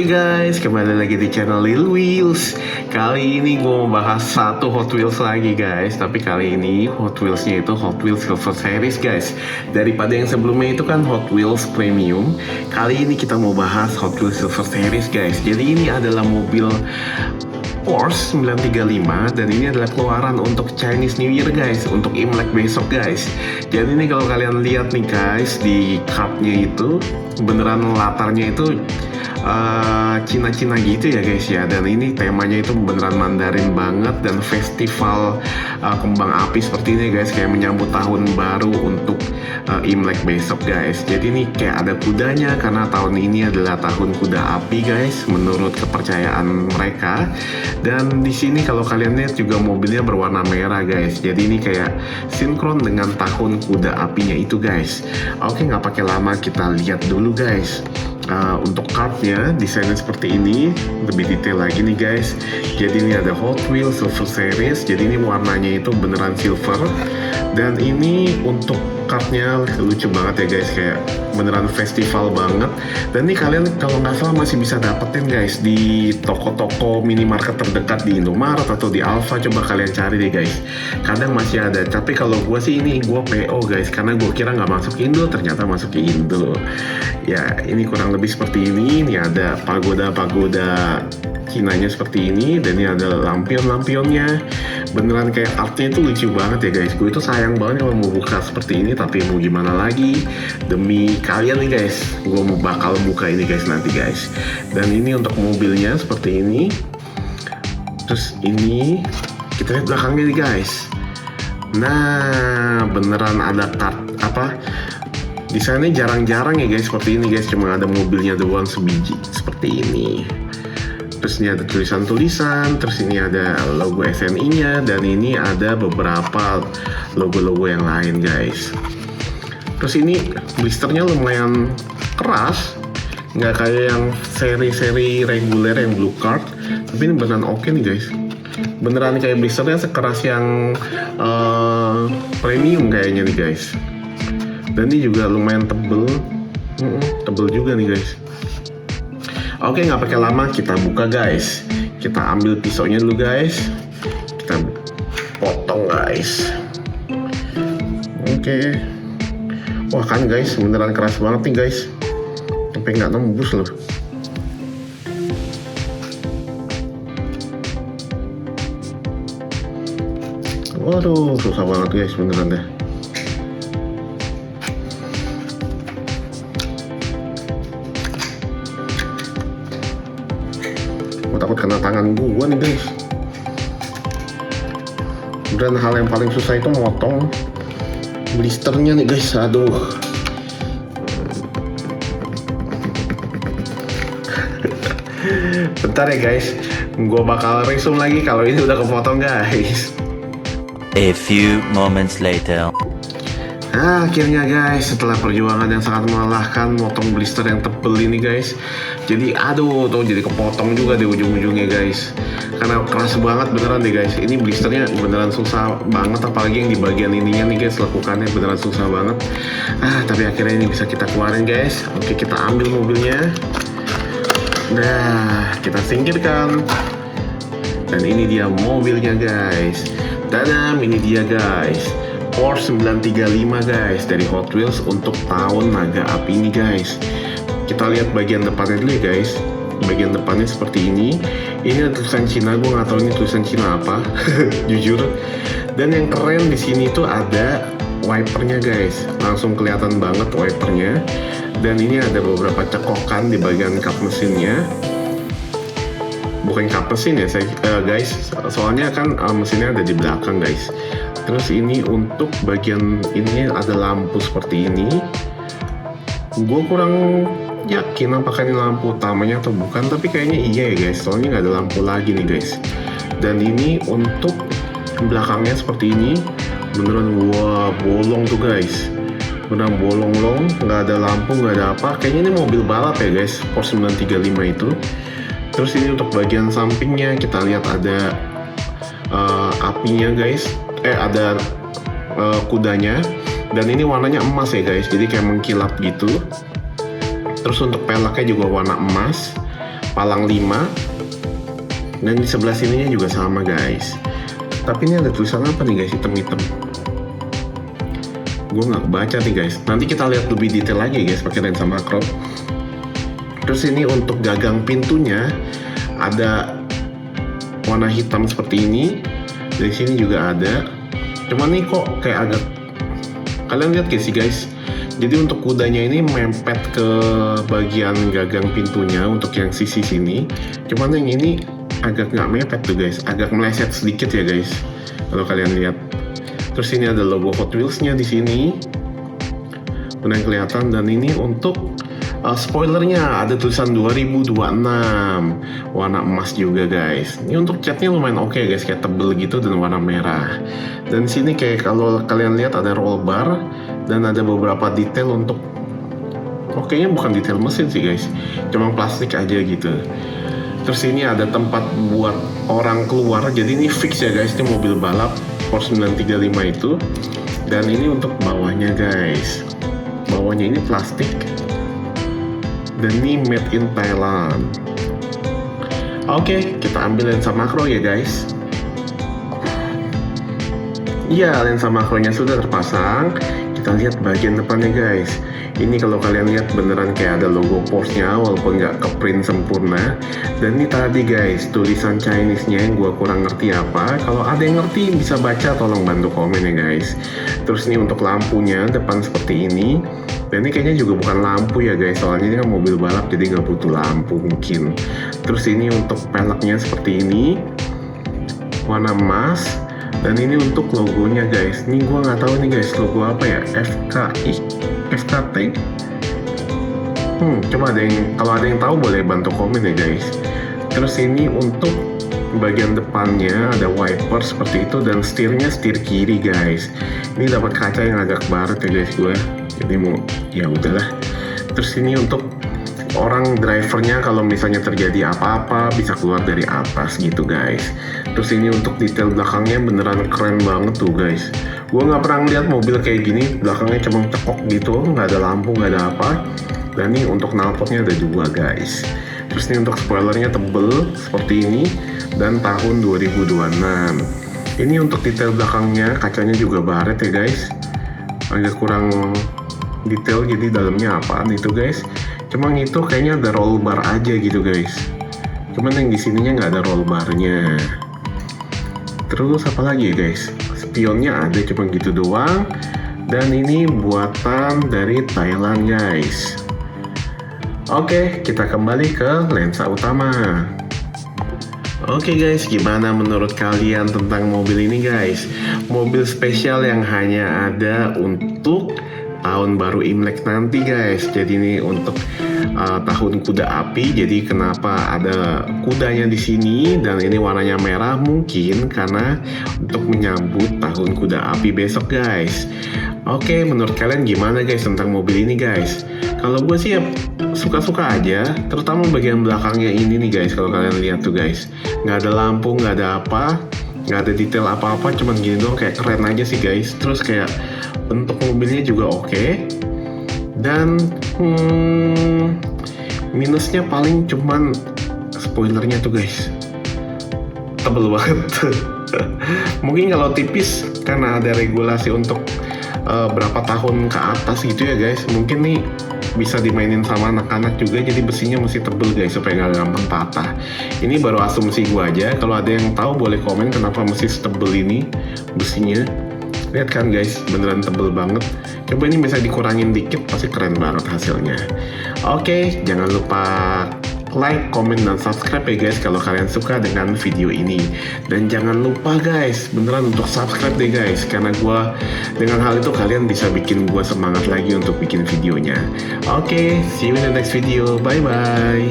Hai guys, kembali lagi di channel Lil Wheels. Kali ini gue mau bahas satu Hot Wheels lagi guys. Tapi kali ini Hot Wheelsnya itu Hot Wheels Silver Series guys. Daripada yang sebelumnya itu kan Hot Wheels Premium, kali ini kita mau bahas Hot Wheels Silver Series guys. Jadi ini adalah mobil Porsche 935 dan ini adalah keluaran untuk Chinese New Year guys, untuk Imlek besok guys. Jadi ini kalau kalian lihat nih guys, di cupnya itu beneran latarnya itu Cina-Cina gitu ya guys ya. Dan ini temanya itu beneran Mandarin banget dan festival kembang api seperti ini guys, kayak menyambut tahun baru untuk Imlek besok guys. Jadi ini kayak ada kudanya karena tahun ini adalah tahun kuda api guys, menurut kepercayaan mereka. Dan di sini kalau kalian lihat juga mobilnya berwarna merah guys. Jadi ini kayak sinkron dengan tahun kuda apinya itu guys. Oke, nggak pakai lama, kita lihat dulu guys. Untuk cardnya desainnya seperti ini, lebih detail lagi nih guys. Jadi ini ada Hot Wheels Silver Series, jadi ini warnanya itu beneran silver. Dan ini untuk cardnya lucu banget ya guys, kayak beneran festival banget. Dan ini kalian kalau nggak salah masih bisa dapetin guys di toko-toko minimarket terdekat di Indomaret atau di Alfa. Coba kalian cari deh guys, kadang masih ada. Tapi kalau gue sih ini gue PO guys, karena gue kira nggak masuk Indo, ternyata masuk ke Indo. Ya ini kurang lebih seperti ini. Ini ada pagoda Cinanya seperti ini, dan ini ada lampion-lampionnya. Beneran kayak artnya itu lucu banget ya guys. Gue itu sayang banget kalau mau buka seperti ini, tapi mau gimana lagi, demi kalian nih guys, gue mau bakal buka ini guys nanti guys. Dan ini untuk mobilnya seperti ini. Terus ini kita lihat belakangnya nih guys. Nah beneran ada desainnya jarang-jarang ya guys seperti ini guys, cuma ada mobilnya doang sebiji seperti ini. Terus ini ada tulisan-tulisan, terus ini ada logo SNI-nya, dan ini ada beberapa logo-logo yang lain guys. Terus ini blisternya lumayan keras, nggak kayak yang seri-seri reguler yang blue card, tapi ini beneran oke nih guys. Beneran kayak blisternya sekeras yang premium kayaknya nih guys. Dan ini juga lumayan tebel juga nih guys. Oke, nggak pakai lama, kita buka guys. Kita ambil pisaunya dulu guys, kita potong guys. Oke. Wah kan guys, beneran keras banget nih guys, sampai nggak nembus loh. Waduh, susah banget guys beneran deh. Takut kena tangan gua nih guys. Dan hal yang paling susah itu motong blisternya nih guys. Aduh. Bentar ya guys, gua bakal resume lagi kalau ini udah kepotong guys. A few moments later. Akhirnya guys, setelah perjuangan yang sangat melelahkan, motong blister yang tebel ini guys. Jadi aduh tuh, jadi kepotong juga di ujung-ujungnya guys, karena keras banget beneran deh guys. Ini blisternya beneran susah banget, apalagi yang di bagian ininya nih guys, lekukannya beneran susah banget. Tapi akhirnya ini bisa kita keluarin guys. Oke, kita ambil mobilnya. Nah, kita singkirkan. Dan ini dia mobilnya guys. Tadam, ini dia guys, Porsche 935 guys dari Hot Wheels untuk tahun naga api ini guys. Kita lihat bagian depannya dulu ya guys. Bagian depannya seperti ini. Ini ada tulisan Cina, gue nggak tahu ini tulisan Cina apa, jujur. Dan yang keren di sini tuh ada wipernya guys, langsung kelihatan banget wipernya. Dan ini ada beberapa cekokan di bagian kap mesinnya. Bukan kap mesin ya guys, soalnya kan mesinnya ada di belakang guys. Terus ini untuk bagian ini ada lampu seperti ini. Gue kurang yakin apakah ini lampu utamanya atau bukan, tapi kayaknya iya ya guys, soalnya nggak ada lampu lagi nih guys. Dan ini untuk belakangnya seperti ini, beneran wah bolong tuh guys, beneran bolong, nggak ada lampu, nggak ada apa. Kayaknya ini mobil balap ya guys, Porsche 935 itu. Terus ini untuk bagian sampingnya kita lihat ada apinya guys, ada kudanya, dan ini warnanya emas ya guys, jadi kayak mengkilap gitu. Terus untuk peleknya juga warna emas. palang 5. Dan di sebelah sininya juga sama guys. Tapi ini ada tulisan apa nih guys, hitam-hitam. Gue nggak baca nih guys. Nanti kita lihat lebih detail lagi guys pakai lensa makro. Terus ini untuk gagang pintunya ada warna hitam seperti ini. Dari sini juga ada. Cuman nih kok kayak agak, kalian lihat gak sih guys? Jadi untuk kudanya ini mempet ke bagian gagang pintunya untuk yang sisi sini. Cuman yang ini agak nggak mepet tuh guys, agak meleset sedikit ya guys. Kalau kalian lihat. Terus ini ada logo Hot Wheels-nya di sini. Benar kelihatan. Dan ini untuk spoilernya ada tulisan 2026 warna emas juga guys. Ini untuk catnya lumayan oke guys, kayak tebel gitu dan warna merah. Dan sini kayak kalau kalian lihat ada roll bar dan ada beberapa detail untuk, kayaknya bukan detail mesin sih guys, cuma plastik aja gitu. Terus ini ada tempat buat orang keluar, jadi ini fix ya guys, ini mobil balap Porsche 935 itu. Dan ini untuk bawahnya guys, bawahnya ini plastik. Dan ini made in Thailand. Oke, kita ambil lensa makro ya guys. Ya, lensa makronya sudah terpasang. Kita lihat bagian depannya guys. Ini kalau kalian lihat beneran kayak ada logo Porsche-nya walaupun nggak ke print sempurna. Dan ini tadi guys, tulisan Chinese-nya yang gua kurang ngerti apa. Kalau ada yang ngerti bisa baca, tolong bantu komen ya guys. Terus ini untuk lampunya depan seperti ini. Dan ini kayaknya juga bukan lampu ya guys, soalnya ini kan mobil balap jadi nggak butuh lampu mungkin. Terus ini untuk peleknya seperti ini, warna emas. Dan ini untuk logonya guys. Ini gua nggak tahu nih guys, logo apa ya? FKT. Coba kalau ada yang tahu boleh bantu komen ya guys. Terus ini untuk bagian depannya ada wiper seperti itu dan setirnya setir kiri guys. Ini dapat kaca yang agak barat ya guys gue. Jadi mau ya udahlah. Terus ini untuk orang drivernya kalau misalnya terjadi apa-apa bisa keluar dari atas gitu guys. Terus ini untuk detail belakangnya beneran keren banget tuh guys. Gue nggak pernah lihat mobil kayak gini, belakangnya cuma cekok gitu, nggak ada lampu, nggak ada apa. Dan ini untuk knalpotnya ada 2 guys. Terus ini untuk spoilernya tebel seperti ini dan tahun 2026. Ini untuk detail belakangnya, kacanya juga baret ya guys. Agak kurang detail, jadi dalamnya apaan itu guys. Cuman itu kayaknya ada roll bar aja gitu guys. Cuman yang di sininya nggak ada roll barnya. Terus apa lagi ya guys? Spionnya ada cuma gitu doang. Dan ini buatan dari Thailand guys. Oke, kita kembali ke lensa utama. Oke guys, gimana menurut kalian tentang mobil ini guys? Mobil spesial yang hanya ada untuk tahun baru Imlek nanti guys. Jadi ini untuk tahun kuda api. Jadi kenapa ada kudanya di sini dan ini warnanya merah? Mungkin karena untuk menyambut tahun kuda api besok guys. Oke, menurut kalian gimana guys tentang mobil ini guys? Kalau gue sih ya suka-suka aja, terutama bagian belakangnya ini nih guys. Kalau kalian lihat tuh guys, nggak ada lampu, nggak ada apa, nggak ada detail apa-apa, cuman gini doang, kayak keren aja sih guys. Terus kayak bentuk mobilnya juga oke. Dan minusnya paling cuman spoilernya tuh guys, tebel banget. Mungkin kalau tipis karena ada regulasi untuk berapa tahun ke atas gitu ya guys, mungkin nih bisa dimainin sama anak-anak juga, jadi besinya mesti tebel guys supaya nggak gampang patah. Ini baru asumsi gua aja, kalau ada yang tahu boleh komen kenapa mesti setebel ini besinya. Lihat kan guys, beneran tebel banget. Coba ini bisa dikurangin dikit, pasti keren banget hasilnya. Oke, jangan lupa like, komen, dan subscribe ya guys kalau kalian suka dengan video ini. Dan jangan lupa guys, beneran untuk subscribe deh guys, karena dengan hal itu kalian bisa bikin gue semangat lagi untuk bikin videonya. Oke, see you in the next video. Bye bye.